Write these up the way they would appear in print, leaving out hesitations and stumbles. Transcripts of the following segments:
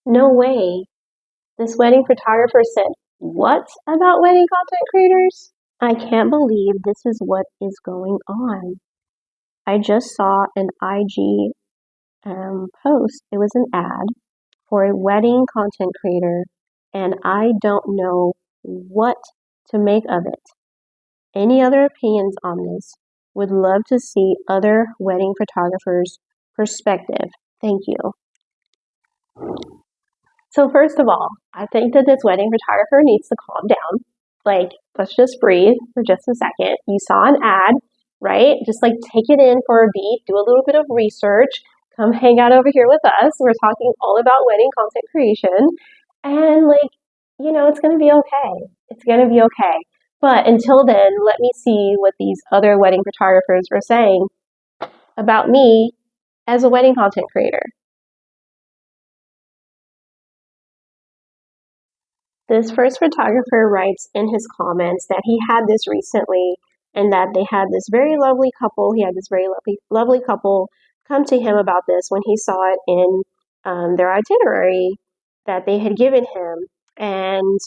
No way. This wedding photographer said what about wedding content creators? I can't believe this is what is going on. I just saw an IG post. It was an ad for a wedding content creator, and I don't know what to make of it. Any other opinions on this? Would love to see other wedding photographers' perspective. Thank you. So first of all, I think that this wedding photographer needs to calm down. Like, let's just breathe for just a second. You saw an ad, right? Just like take it in for a beat, do a little bit of research, come hang out over here with us. We're talking all about wedding content creation. And like, it's going to be okay. It's going to be okay. But until then, let me see what these other wedding photographers are saying about me as a wedding content creator. This first photographer writes in his comments that he had this recently and that they had this very lovely couple. He had this very lovely couple come to him about this when he saw it in their itinerary that they had given him. And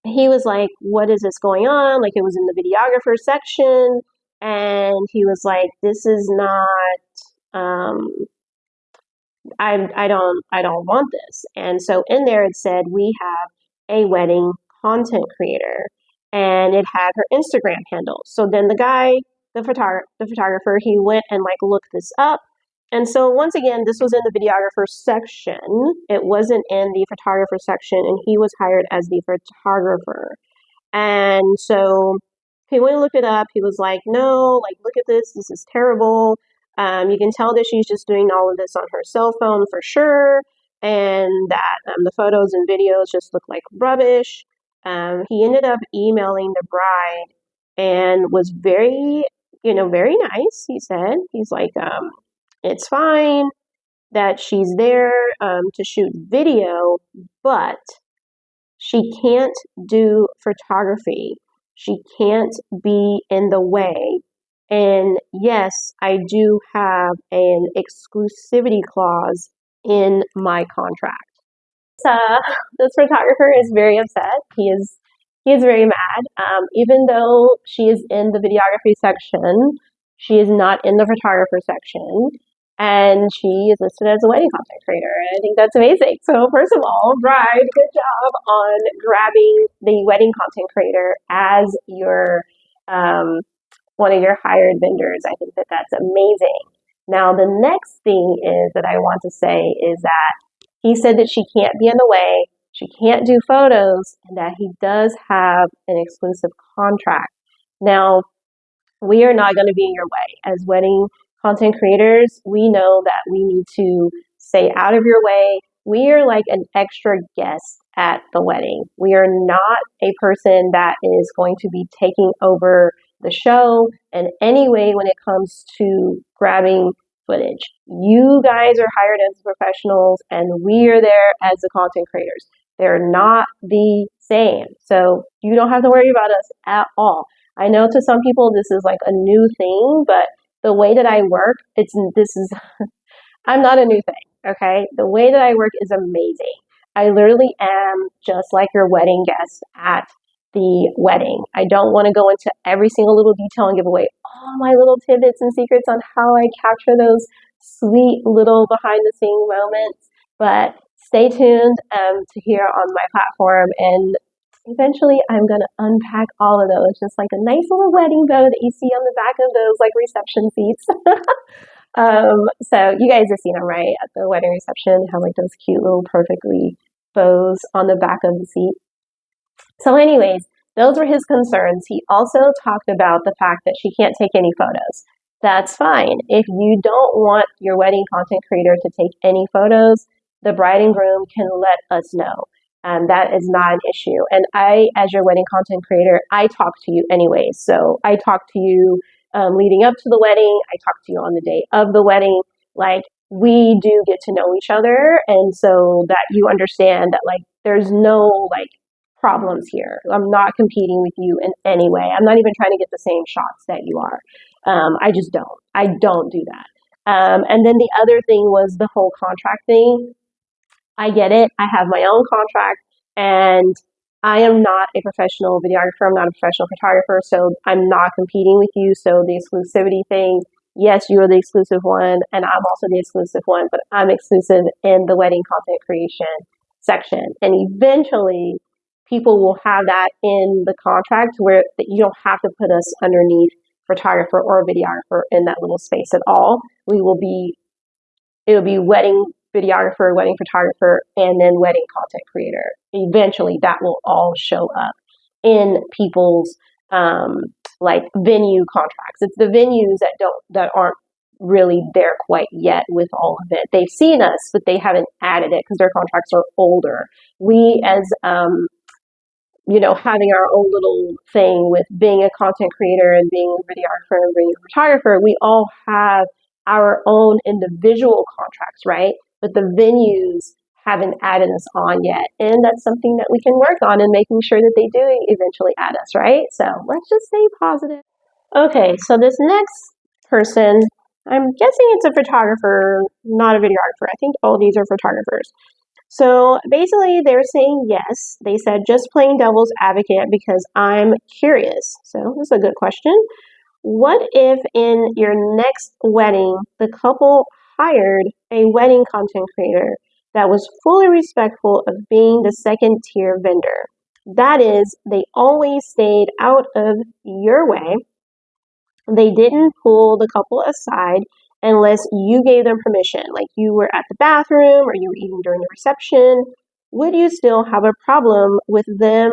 he was like, what is this going on? Like, it was in the videographer section. And he was like, this is not, I don't want this. And so in there it said, we have a wedding content creator, and it had her Instagram handle. So then the guy, the photographer, he went and like looked this up. And so once again, this was in the videographer section. It wasn't in the photographer section, and he was hired as the photographer. And so he went and looked it up. He was like, no, like, look at this. This is terrible. You can tell that she's just doing all of this on her cell phone for sure, and that the photos and videos just look like rubbish. He ended up emailing the bride and was very, very nice. He said, he's like, it's fine that she's there to shoot video, but she can't do photography. She can't be in the way. And yes, I do have an exclusivity clause in my contract. This photographer is very upset. He is very mad. Even though she is in the videography section, she is not in the photographer section, and she is listed as a wedding content creator. And I think that's amazing. So first of all, bride, good job on grabbing the wedding content creator as your one of your hired vendors. I think that that's amazing. Now, the next thing is that I want to say is that he said that she can't be in the way, she can't do photos, and that he does have an exclusive contract. Now, we are not going to be in your way. As wedding content creators, we know that we need to stay out of your way. We are like an extra guest at the wedding. We are not a person that is going to be taking over the show in any way when it comes to grabbing footage. You guys are hired as professionals, and we are there as the content creators. They're not the same. So you don't have to worry about us at all. I know to some people this is like a new thing, but the way that I work, I'm not a new thing, okay? The way that I work is amazing. I literally am just like your wedding guest at the wedding. I don't want to go into every single little detail and give away all my little tidbits and secrets on how I capture those sweet little behind the scenes moments, but stay tuned to hear on my platform, and eventually I'm going to unpack all of those, just like a nice little wedding bow that you see on the back of those like reception seats. So you guys have seen them, right? At the wedding reception, have like those cute little perfectly bows on the back of the seat. So anyways, those were his concerns. He also talked about the fact that she can't take any photos. That's fine. If you don't want your wedding content creator to take any photos, the bride and groom can let us know. That is not an issue. And I, as your wedding content creator, I talk to you anyways. So I talk to you leading up to the wedding. I talk to you on the day of the wedding. Like, we do get to know each other. And so that you understand that like there's no like problems here. I'm not competing with you in any way. I'm not even trying to get the same shots that you are. I just don't. I don't do that. And then the other thing was the whole contract thing. I get it. I have my own contract, and I am not a professional videographer. I'm not a professional photographer, so I'm not competing with you. So the exclusivity thing, yes, you are the exclusive one, and I'm also the exclusive one, but I'm exclusive in the wedding content creation section. And eventually, people will have that in the contract where you don't have to put us underneath photographer or videographer in that little space at all. It'll be wedding videographer, wedding photographer, and then wedding content creator. Eventually, that will all show up in people's like venue contracts. It's the venues that aren't really there quite yet with all of it. They've seen us, but they haven't added it because their contracts are older. We as having our own little thing with being a content creator and being a videographer and being a photographer, we all have our own individual contracts, right? But the venues haven't added us on yet. And that's something that we can work on and making sure that they do eventually add us, right? So let's just stay positive. Okay, so this next person, I'm guessing it's a photographer, not a videographer. I think all these are photographers. So basically, they're saying yes. They said just playing devil's advocate because I'm curious. So this is a good question. What if in your next wedding, the couple hired a wedding content creator that was fully respectful of being the second tier vendor? That is, they always stayed out of your way. They didn't pull the couple aside unless you gave them permission, like you were at the bathroom or you were eating during the reception. Would you still have a problem with them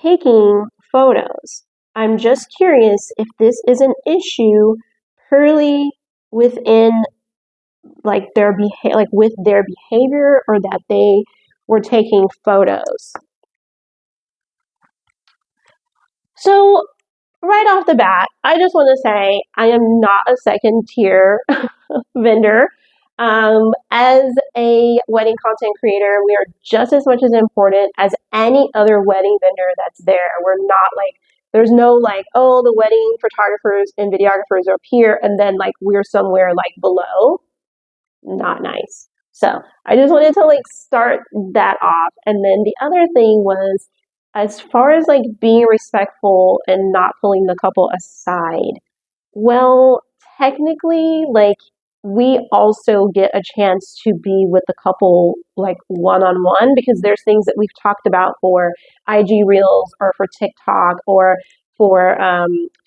taking photos? I'm just curious if this is an issue purely within like with their behavior, or that they were taking photos. So right off the bat, I just want to say I am not a second tier vendor. As a wedding content creator, we are just as much as important as any other wedding vendor that's there. We're not like, there's no like, oh, the wedding photographers and videographers are up here and then like we're somewhere like below. Not nice. So I just wanted to like start that off. And then the other thing was, as far as like being respectful and not pulling the couple aside, well, technically, like we also get a chance to be with the couple like one on one, because there's things that we've talked about for IG Reels or for TikTok or for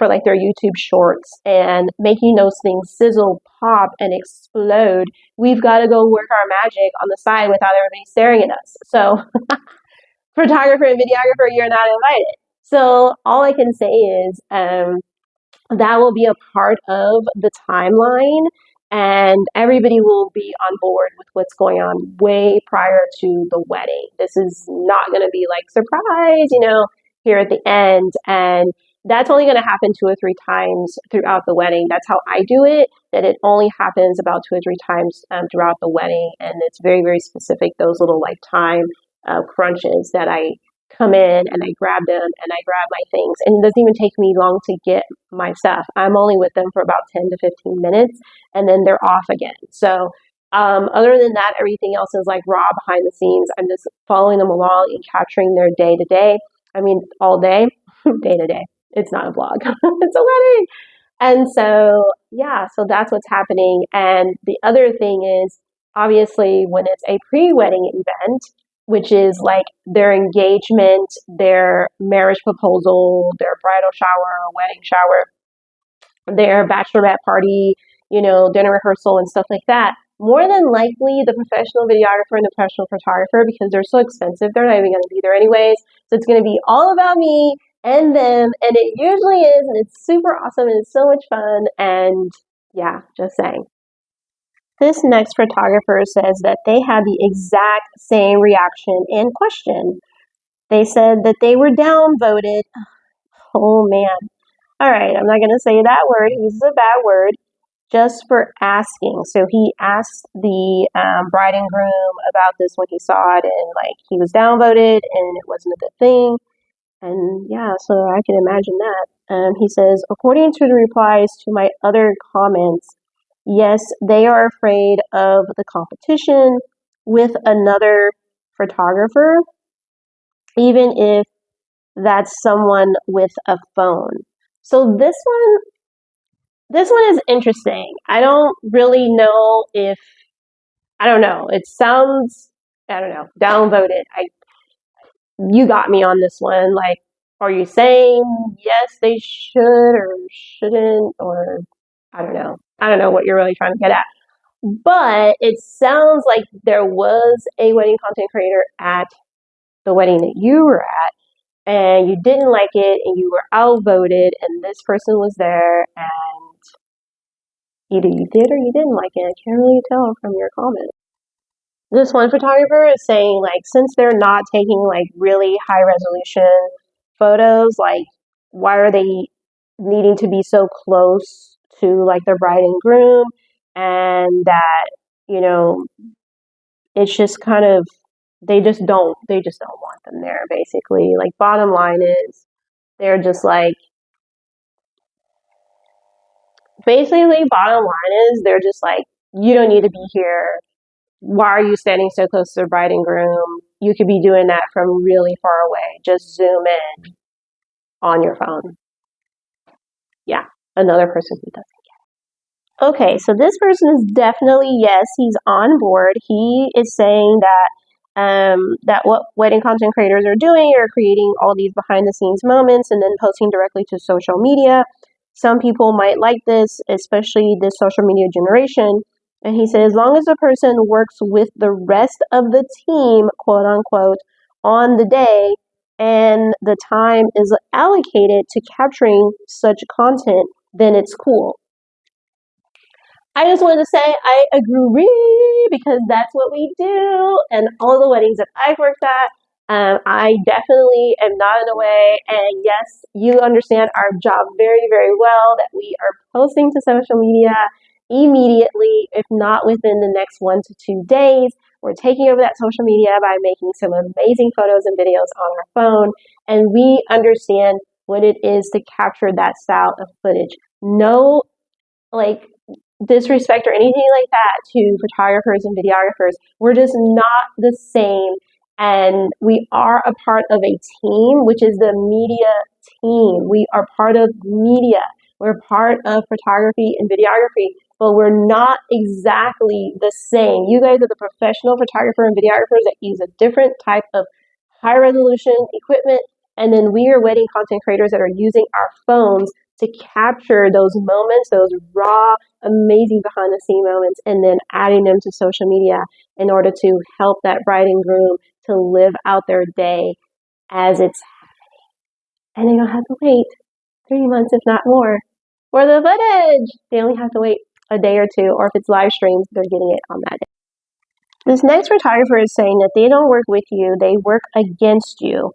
like their YouTube shorts, and making those things sizzle, pop, and explode. We've got to go work our magic on the side without everybody staring at us. So photographer and videographer, you're not invited. So all I can say is that will be a part of the timeline, and everybody will be on board with what's going on way prior to the wedding. This is not going to be like surprise, here at the end. And that's only going to happen 2 or 3 times throughout the wedding. That's how I do it, that it only happens about 2 or 3 times throughout the wedding. And it's very, very specific, those little like time crunches that I come in and I grab them and I grab my things. And it doesn't even take me long to get my stuff. I'm only with them for about 10 to 15 minutes and then they're off again. So other than that, everything else is like raw behind the scenes. I'm just following them along and capturing their day to day. I mean, all day, day to day. It's not a vlog. It's a wedding. And so, yeah, so that's what's happening. And the other thing is, obviously, when it's a pre-wedding event, which is like their engagement, their marriage proposal, their bridal shower, wedding shower, their bachelorette party, dinner rehearsal and stuff like that. More than likely, the professional videographer and the professional photographer, because they're so expensive, they're not even going to be there anyways. So it's going to be all about me and them, and it usually is, and it's super awesome, and it's so much fun, and yeah, just saying. This next photographer says that they had the exact same reaction and question. They said that they were downvoted. Oh man. All right, I'm not going to say that word. This is a bad word. just for asking. So he asked the bride and groom about this when he saw it, and like he was downvoted, and it wasn't a good thing. And yeah, so I can imagine that. He says, according to the replies to my other comments, yes, they are afraid of the competition with another photographer, even if that's someone with a phone. So this one is interesting. I don't really know if I don't know. It sounds I don't know, downvoted. You got me on this one. Like, are you saying yes they should or shouldn't, or I don't know. I don't know what you're really trying to get at. But it sounds like there was a wedding content creator at the wedding that you were at, and you didn't like it, and you were outvoted, and this person was there, and either you did or you didn't like it. I can't really tell from your comment. This one photographer is saying, like, since they're not taking like really high resolution photos, like, why are they needing to be so close to like the bride and groom? And that, you know, it's just kind of they just don't want them there, basically. Like, bottom line is they're just like basically bottom line is they're just like, you don't need to be here. Why are you standing so close to the bride and groom? You could be doing that from really far away. Just zoom in on your phone. Yeah, another person who does. Okay, so this person is definitely, yes, he's on board. He is saying that what wedding content creators are doing are creating all these behind the scenes moments and then posting directly to social media. Some people might like this, especially this social media generation. And he said, as long as the person works with the rest of the team, quote unquote, on the day, and the time is allocated to capturing such content, then it's cool. I just wanted to say I agree because that's what we do. And all the weddings that I've worked at, I definitely am not in a way. And yes, you understand our job very, very well that we are posting to social media immediately, if not within the next 1 to 2 days. We're taking over that social media by making some amazing photos and videos on our phone. And we understand what it is to capture that style of footage. No, like, disrespect or anything like that to photographers and videographers. We're just not the same. And we are a part of a team, which is the media team. We are part of media. We're part of photography and videography, but we're not exactly the same. You guys are the professional photographer and videographers that use a different type of high resolution equipment. And then we are wedding content creators that are using our phones to capture those moments, those raw, amazing behind the scene moments, and then adding them to social media in order to help that bride and groom to live out their day as it's happening. And they don't have to wait 3 months, if not more, for the footage. They only have to wait a day or two, or if it's live streams, they're getting it on that day. This next photographer is saying that they don't work with you, they work against you.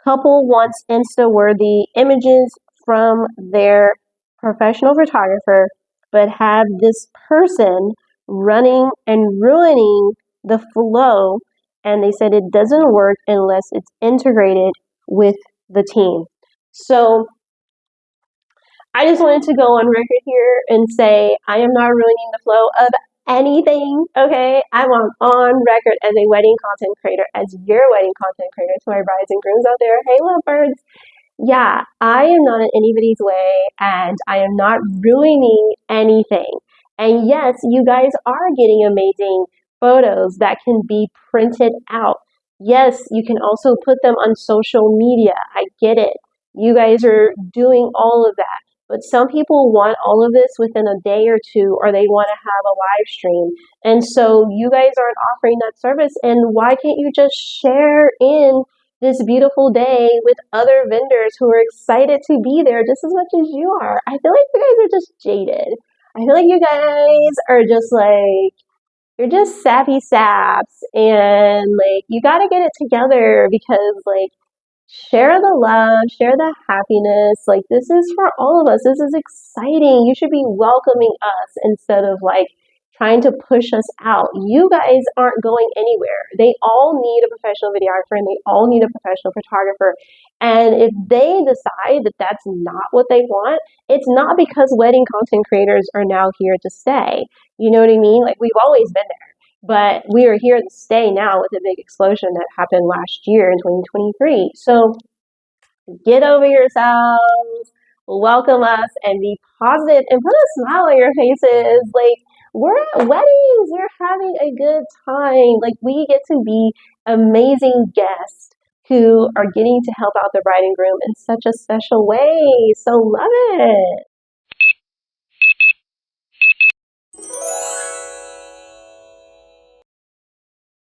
Couple wants Insta-worthy images from their professional photographer, but have this person running and ruining the flow. And they said it doesn't work unless it's integrated with the team. So I just wanted to go on record here and say I am not ruining the flow of anything, okay? I'm on record as a wedding content creator, as your wedding content creator, to my brides and grooms out there. Hey, lovebirds. Yeah, I am not in anybody's way, and I am not ruining anything. And yes, you guys are getting amazing photos that can be printed out. Yes, you can also put them on social media. I get it. You guys are doing all of that. But some people want all of this within a day or two, or they want to have a live stream. And so you guys aren't offering that service. And why can't you just share in this beautiful day with other vendors who are excited to be there just as much as you are? I feel like you guys are just jaded. I feel like you guys are just like, you're just sappy saps, and like, you got to get it together because like, Share the love, share the happiness. Like, this is for all of us. This is exciting. You should be welcoming us instead of like trying to push us out. You guys aren't going anywhere. They all need a professional videographer and they all need a professional photographer. And if they decide that that's not what they want, it's not because wedding content creators are now here to stay. You know what I mean? Like, we've always been there. But we are here to stay now with the big explosion that happened last year in 2023. So get over yourselves, welcome us, and be positive and put a smile on your faces. Like, we're at weddings, we're having a good time. Like, we get to be amazing guests who are getting to help out the bride and groom in such a special way. So love it.